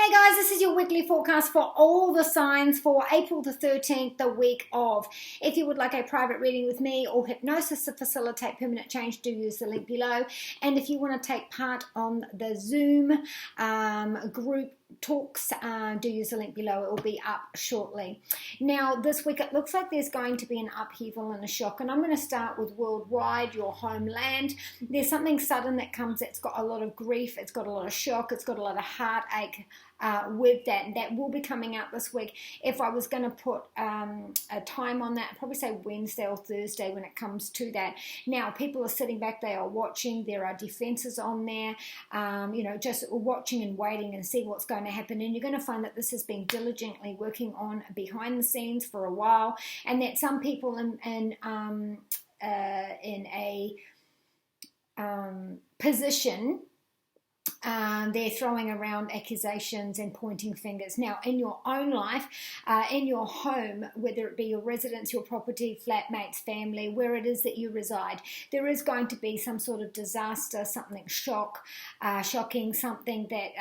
Hey guys, this is your weekly forecast for all the signs for April the 13th, the week of. If you would like a private reading with me or hypnosis to facilitate permanent change, do use the link below. And if you want to take part on the Zoom group talks, do use the link below. It will be up shortly. Now this week it looks like there's going to be an upheaval and a shock, and I'm going to start with worldwide, your homeland. There's something sudden that comes. It's got a lot of grief, it's got a lot of shock, it's got a lot of heartache with that will be coming out this week. If I was going to put a time on that, I'd probably say Wednesday or Thursday when it comes to that. Now people are sitting back, they are watching, there are defenses on there, just watching and waiting and see what's going to happen. And you're going to find that this has been diligently working on behind the scenes for a while, and that some people in a position, they're throwing around accusations and pointing fingers. Now, in your own life, in your home, whether it be your residence, your property, flatmates, family, where it is that you reside, there is going to be some sort of disaster, something shocking, something that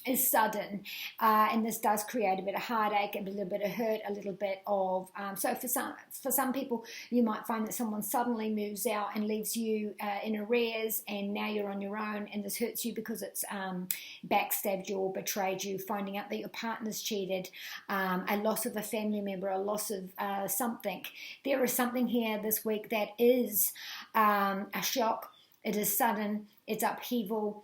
is sudden. And this does create a bit of heartache, a little bit of hurt, a little bit of... So for some people, you might find that someone suddenly moves out and leaves you in arrears, and now you're on your own, and this hurts you because it's backstabbed you or betrayed you, finding out that your partner's cheated, a loss of a family member, a loss of something. There is something here this week that is a shock. It is sudden, it's upheaval.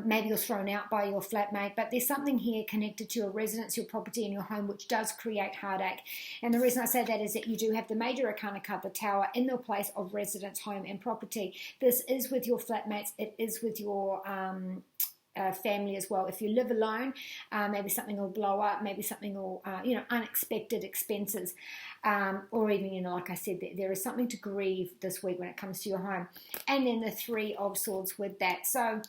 Maybe you're thrown out by your flatmate, but there's something here connected to your residence, your property, and your home, which does create heartache. And the reason I say that is that you do have the major arcana card, the Tower, in the place of residence, home, and property. This is with your flatmates. It is with your family as well. If you live alone, maybe something will blow up, maybe something will, unexpected expenses, or even, like I said, there is something to grieve this week when it comes to your home. And then the Three of Swords with that. So,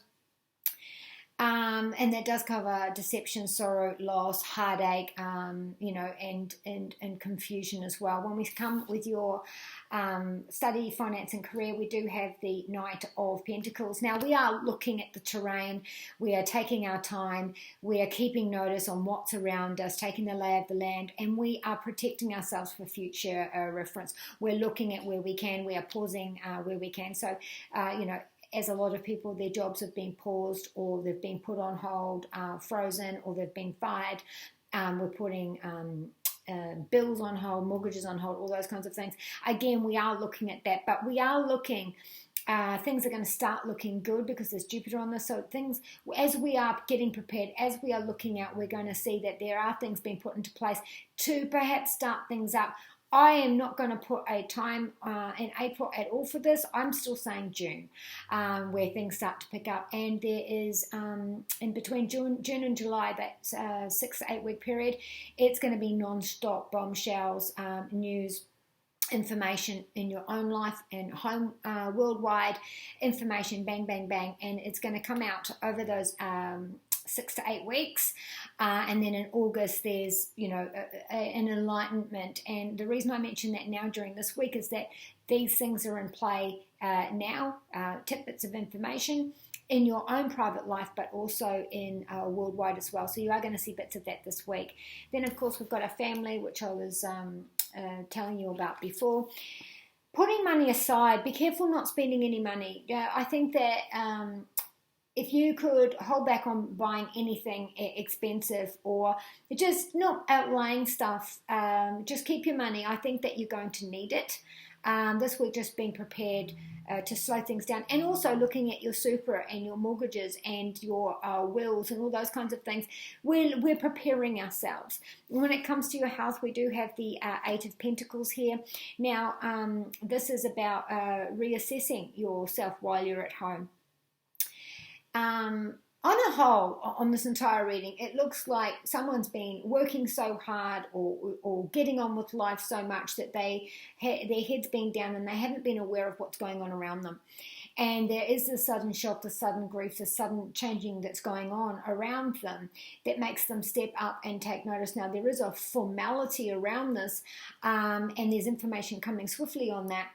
and that does cover deception, sorrow, loss, heartache, and confusion as well. When we come with your study, finance, and career, we do have the Knight of Pentacles. Now, we are looking at the terrain. We are taking our time. We are keeping notice on what's around us, taking the lay of the land, and we are protecting ourselves for future reference. We're looking at where we can. We are pausing where we can. So, as a lot of people, their jobs have been paused, or they've been put on hold, frozen, or they've been fired. We're putting bills on hold, mortgages on hold, all those kinds of things. Again, we are looking at that, but we are looking, things are going to start looking good because there's Jupiter on this. So things, as we are getting prepared, as we are looking out, we're going to see that there are things being put into place to perhaps start things up. I am not going to put a time in April at all for this. I'm still saying June, where things start to pick up. And there is, in between June and July, that 6 to 8 week period, it's going to be non-stop bombshells, news, information in your own life and home, worldwide information, bang, bang, bang. And it's going to come out over those 6 to 8 weeks, and then in August there's an enlightenment. And the reason I mention that now during this week is that these things are in play now, tidbits of information in your own private life, but also in worldwide as well. So you are going to see bits of that this week. Then of course we've got our family, which I was telling you about before. Putting money aside, be careful not spending any money. I think that if you could hold back on buying anything expensive, or just not outlaying stuff, just keep your money. I think that you're going to need it. This week, just being prepared to slow things down, and also looking at your super and your mortgages and your wills and all those kinds of things. We're preparing ourselves. When it comes to your house, we do have the Eight of Pentacles here. Now, this is about reassessing yourself while you're at home. On a whole, on this entire reading, it looks like someone's been working so hard or getting on with life so much that their head's been down and they haven't been aware of what's going on around them. And there is this sudden shock, the sudden grief, the sudden changing that's going on around them that makes them step up and take notice. Now, there is a formality around this, and there's information coming swiftly on that.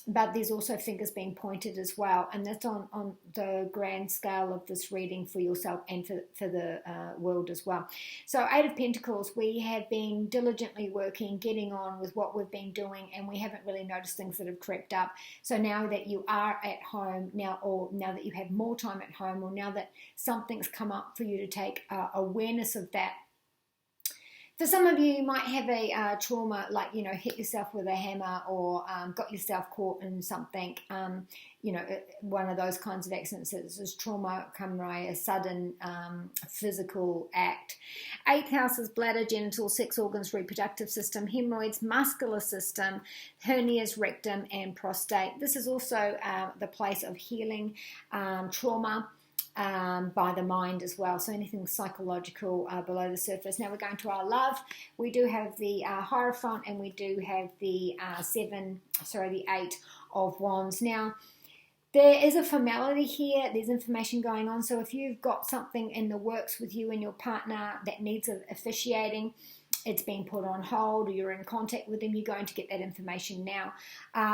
but there's also fingers being pointed as well, and that's on the grand scale of this reading for yourself and for the world as well. So 8 of Pentacles, we have been diligently working, getting on with what we've been doing, and we haven't really noticed things that have crept up. So now that you are at home now, or now that you have more time at home, or now that something's come up for you to take awareness of that. For some of you, you might have a trauma, like, you know, hit yourself with a hammer, or got yourself caught in something, you know, one of those kinds of accidents. This is trauma come by a sudden physical act. 8th house is bladder, genitals, sex organs, reproductive system, hemorrhoids, muscular system, hernias, rectum, and prostate. This is also the place of healing trauma. By the mind as well, so anything psychological below the surface. Now we're going to our love. We do have the Hierophant, and we do have the 8 of Wands. Now there is a formality here, there's information going on, so if you've got something in the works with you and your partner that needs officiating, it's been put on hold, or you're in contact with them, you're going to get that information now.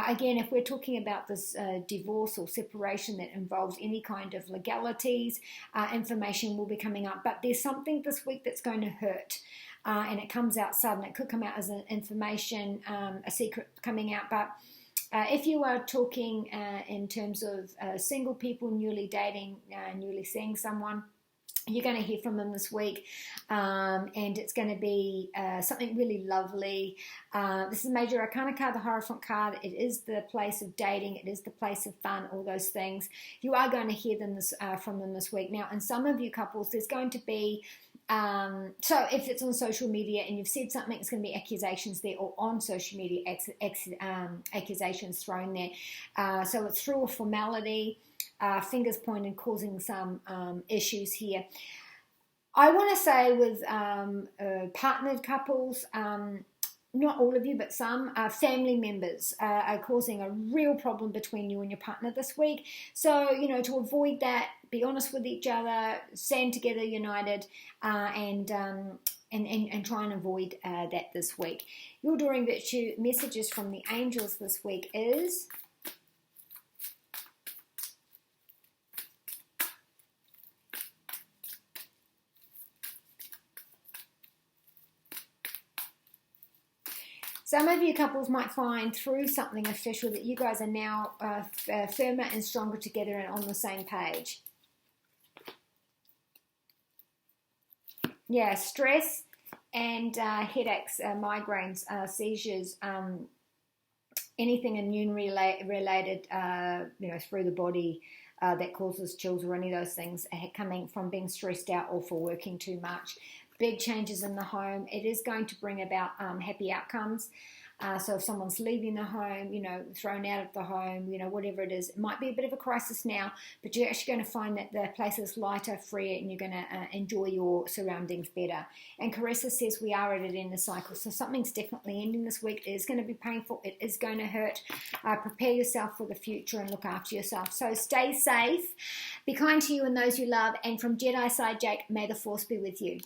Again, if we're talking about this divorce or separation that involves any kind of legalities, information will be coming up. But there's something this week that's going to hurt, and it comes out sudden. It could come out as an information, a secret coming out. But if you are talking in terms of single people, newly dating, newly seeing someone, you're going to hear from them this week, and it's going to be something really lovely. This is a major arcana card, the Hierophant card. It is the place of dating. It is the place of fun, all those things. You are going to hear them from them this week. Now, in some of you couples, there's going to be, so if it's on social media and you've said something, it's going to be accusations there, or on social media, accusations thrown there. So it's through a formality. Fingers pointed, causing some issues here. I want to say with partnered couples, not all of you, but some family members are causing a real problem between you and your partner this week. So, you know, to avoid that, be honest with each other, stand together, united, and try and avoid that this week. Your Enduring Virtue messages from the angels this week is: some of you couples might find through something official that you guys are now firmer and stronger together and on the same page. Yeah, stress and headaches, migraines, seizures, anything immune related, you know, through the body that causes chills, or any of those things coming from being stressed out or for working too much. Big changes in the home. It is going to bring about happy outcomes. So if someone's leaving the home, you know, thrown out of the home, you know, whatever it is, it might be a bit of a crisis now, but you're actually going to find that the place is lighter, freer, and you're going to enjoy your surroundings better. And Carissa says we are at an end of the cycle, so something's definitely ending this week. It is going to be painful. It is going to hurt. Prepare yourself for the future and look after yourself. So stay safe, be kind to you and those you love, and from Jedi Side Jake, may the Force be with you.